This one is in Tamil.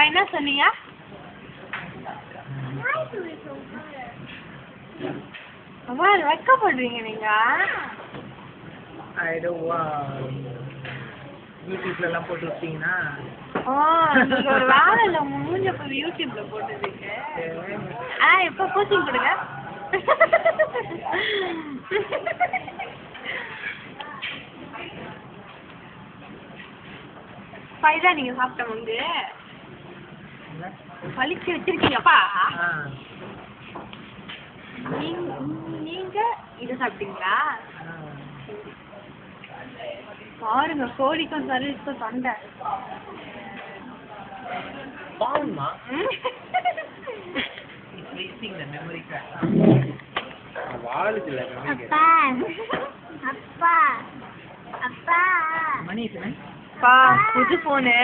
என்ன சொன்னீங்க? அம்மா வெக்கப்படுறீங்க நீங்க. யூடியூப்ல எல்லாம் போட்டு விட்டீங்கன்னா நீங்க ஒரு வேலை இல்ல மூஞ்ச போய் யூடியூப்ல போட்டுருக்கீங்க. எப்ப கோச்சிங் கொடுங்க. பைதா நீங்க சாப்பிட்ட முந்து பழிச்சு வச்சிருக்கீங்கப்பா. நீங்க இத சாப்பிட்டீங்களா? பாருங்க கோழிக்கும் சர்வீஸ்க்கும் சண்டை. புது போனு